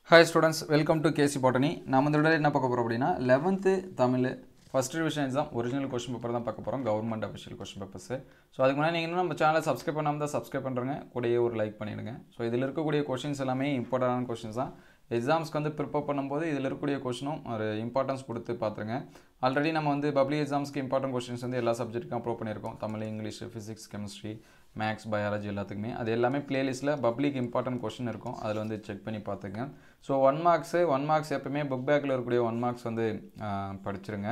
Hi students, welcome to KC Botany. நாம் இந்த வீடியோல என்ன பார்க்க போறோம் அப்படினா 11th Tamil first revision exam original question paper தான் பார்க்க போறோம். Government official question papers. So அதுக்கு முன்னாடி நீங்க இன்னும் நம்ம சேனலை சப்ஸ்கிரைப் பண்ணாம தான் சப்ஸ்கிரைப் பண்றங்க. கூடவே ஒரு லைக் பண்ணிடுங்க. சோ இதில இருக்கக்கூடிய क्वेश्चंस எல்லாமே இம்பார்ட்டன்டான क्वेश्चंस தான். எக்ஸாம்ஸ்க்கு வந்து ப்ரிப்பேர் பண்ணும்போது இதில இருக்கக்கூடிய क्वेश्चनும் ஒரு இம்பார்ட்டன்ஸ் கொடுத்து பாத்துங்க. ஆல்ரெடி நம்ம வந்து பப்ளிக் எக்ஸாம்ஸ்க்கு இம்பார்ட்டன்ட் क्वेश्चंस வந்து எல்லா சப்ஜெக்ட்டுக்கும் அப்லோட் பண்ணிருக்கோம். Tamil, English, physics, chemistry, maths, biology எல்லாத்துக்குமே அது எல்லாமே பிளேலிஸ்ட்ல பப்ளிக் இம்பார்ட்டன்ட் क्वेश्चन இருக்கும். அதில வந்து செக் பண்ணி பாத்துங்க. சோ 1 மார்க்ஸ் எப்பவுமே புக் பேக்ல இருக்கக்கூடிய 1 மார்க்ஸ் வந்து படிச்சிருங்க.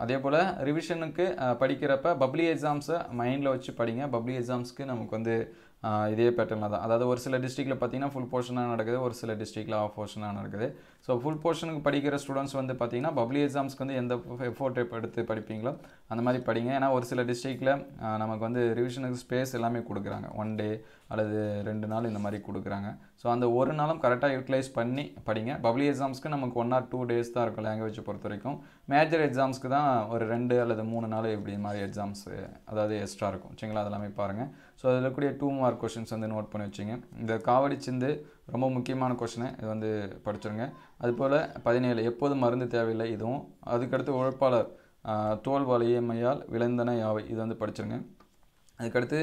அதே போல ரிவிஷனுக்கு படிக்கிறப்ப பப்ளிக் எக்ஸாம்ஸ் மைண்ட்ல வச்சு படிங்க. பப்ளிக் எக்ஸாம்ஸ்க்கு நமக்கு வந்து இதே பேட்டர்ன்ல தான். அதாவது ஒரு சில டிஸ்ட்ரிக்ட்ல பாத்தீங்கன்னா ফুল போர்ஷனா நடக்குது, ஒரு சில டிஸ்ட்ரிக்ட்ல ஆஃப் போர்ஷனா நடக்குது. சோ ফুল போர்ஷனுக்கு படிக்கிற ஸ்டூடண்ட்ஸ் வந்து பாத்தீங்கன்னா பப்ளிக் எக்ஸாம்ஸ்க்கு வந்து எந்த எஃபோர்ட் எடுத்து படிப்பீங்களோ அந்த மாதிரி படிங்க. ஏனா ஒரு சில டிஸ்ட்ரிக்ட்ல நமக்கு வந்து ரிவிஷனுக்கு ஸ்பேஸ் எல்லாமே கொடுக்குறாங்க. 1 டே அல்லது 2 நாள் இந்த மாதிரி கொடுக்குறாங்க. சோ அந்த ஒரு நாளும் கரெக்ட்டா யூட்டிலைஸ் பண்ணி படிங்க. பப்ளிக் எக்ஸாம்ஸ்க்கு நமக்கு 1 or 2 டேஸ் தான் இருக்கும் லாங்குவேஜ் பொறுத்தவரைக்கும். மேஜர் எக்ஸாம்ஸ்க்கு தான் ஒரு 2 அல்லது 3 நாள் இப்படி மாதிரி எக்ஸாம்ஸ் அதாவது எக்ஸ்ட்ரா இருக்கும். சரிங்களா? அதெல்லாம் பாருங்க. சோ அதில இருக்கக்கூடிய 2 மார்க் क्वेश्चंस வந்து நோட் பண்ணி வச்சிங்க. இந்த காவடி சிந்து ரொம்ப முக்கியமான क्वेश्चन. இது வந்து படிச்சிருங்க. அதுபோல 17 எப்போது மருந்து தேவையில்லை இதுவும். அதுக்கு அடுத்து உழைப்பாளர் தோல் வலிமையால் விளைந்தன யாவை இது வந்து படிச்சிருங்க. அதுக்கு அடுத்து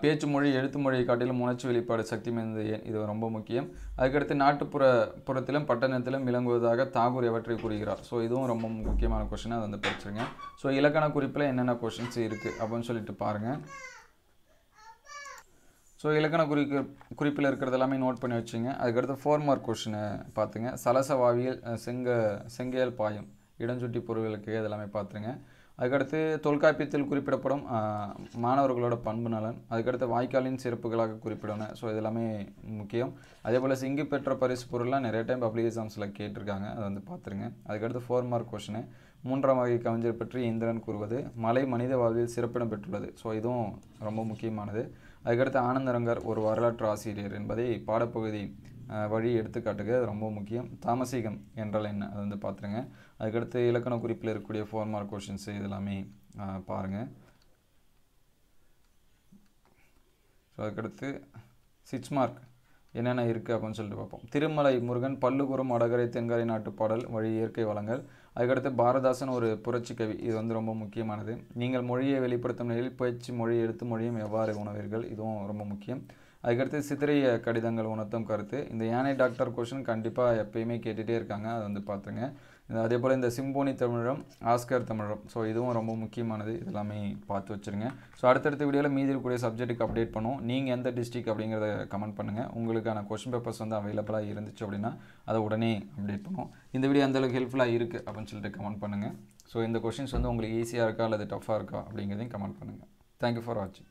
பேச்சு மொழி எழுத்து மொழியை காட்டிலும் உணர்ச்சி வெளிப்பாடு சக்தி மிகுந்தது ஏன் இது ரொம்ப முக்கியம். அதுக்கு அடுத்து நாட்டுப்புறத்திலும் பட்டணத்திலும் விளங்குவதாக தாகூர் எவற்றை கூறுகிறார். சோ இதுவும் ரொம்ப முக்கியமான क्वेश्चन. அதை வந்து படிச்சிருங்க. சோ இலக்கண குறிப்பில என்னென்ன क्वेश्चंस இருக்கு அப்படினு சொல்லிட்டு பாருங்க. சோ இலக்கண குறிப்பில இருக்குறது எல்லாமே நோட் பண்ணி வச்சிங்க. அதுக்கு அடுத்து 4 மார்க் क्वेश्चन பாத்துங்க. சலசவாவியல் செங்கேல் பாயம் இடஞ்சுட்டி பொருள்களுக்கு இதெல்லாம் பாத்துங்க. அதுக்கு அடுத்து தொல்காப்பியத்தில் குறிப்பிடப்படும் மாணவர்களோட பண்பு நலன். அதுக்கு அடுத்து வாய்க்காலின் சிறப்புகளாக குறிப்பிடணும். சோ இதெல்லாம் முக்கியம். அதே போல சிங்கி பெற்ற பரிசு பொருள்லாம் நிறைய டைம் பப்ளிக் எக்ஸாம்ஸ்ல கேட்டிருக்காங்க. அதை வந்து பாத்துருங்க. அதுக்கு அடுத்து 4 மார்க் क्वेश्चन மூன்றாம் வகை கவிஞர் பற்றி இந்திரன் கூறுவது மலை மனித வாழ்வில் சிறப்பிடம் பெற்றுள்ளது. சோ இதுவும் ரொம்ப முக்கியமானது. அதுக்கு அடுத்து ஆனந்தரங்கர் ஒரு வரலாற்று ஆசிரியர் என்பதை பாடப்பகுதி வழி எடுத்துக்காட்டுக ரொம்ப முக்கியம். தாமசிகம் என்றால் என்ன அது வந்து பாத்துருங்க. அதுக்கு அடுத்து இலக்கண குறிப்பில் இருக்கக்கூடிய 4 மார்க் क्वेश्चंस இதெல்லாம் பாருங்க. சோ அதுக்கு அடுத்து 6 மார்க் என்னென்ன இருக்கு அப்படினு சொல்லிட்டு பார்ப்போம். திருமலை முருகன் பல்லுகுறும் வடகரை தென்கரை நாட்டு பாடல் வழி இயற்கை வளங்கள். அதுக்கு அடுத்து பாரதாசன் ஒரு புரட்சி கவி. இது வந்து ரொம்ப முக்கியமானது. நீங்கள் மொழியை வெளிப்படுத்தும் நிலையில் பேச்சு மொழி எழுத்து மொழியும் எவ்வாறு உணவீர்கள் இதுவும் ரொம்ப முக்கியம். அதுக்கு அடுத்து சித்திரைய கடிதங்கள் உணர்த்தும் கருத்து. இந்த யானை டாக்டர் क्वेश्चन கண்டிப்பா எப்பயுமே கேட்டுட்டே இருக்காங்க. அதை வந்து பாத்துங்க. அதே போல இந்த சிம்போனி தமிழம் ஆஸ்கர் தமிழம். சோ இதுவும் ரொம்ப முக்கியமானது. இதெல்லாம் பார்த்து வச்சிருங்க. சோ அடுத்த வீடியோல மீதி இருக்கக்கூடிய சப்ஜெக்ட்டுக்கு அப்டேட் பண்ணுவோம். நீங்க எந்த டிஸ்ட்ரிக்ட் அப்படிங்கறத கமெண்ட் பண்ணுங்க. உங்களுக்கான क्वेश्चन பேப்பர்ஸ் வந்து அவேலபிளா இருந்துச்சு அப்படினா அதை உடனே அப்டேட் பண்ணுவோம். இந்த வீடியோ அந்த அளவுக்கு ஹெல்ப்ஃபுல்லா இருக்கு அப்படினு சொல்லிட்டு கமெண்ட் பண்ணுங்க. சோ இந்த क्वेश्चंस வந்து உங்களுக்கு ஈஸியா இருக்கா அல்லது டஃப்பா இருக்கா அப்படிங்கறதையும் கமெண்ட் பண்ணுங்க. Thank you for watching.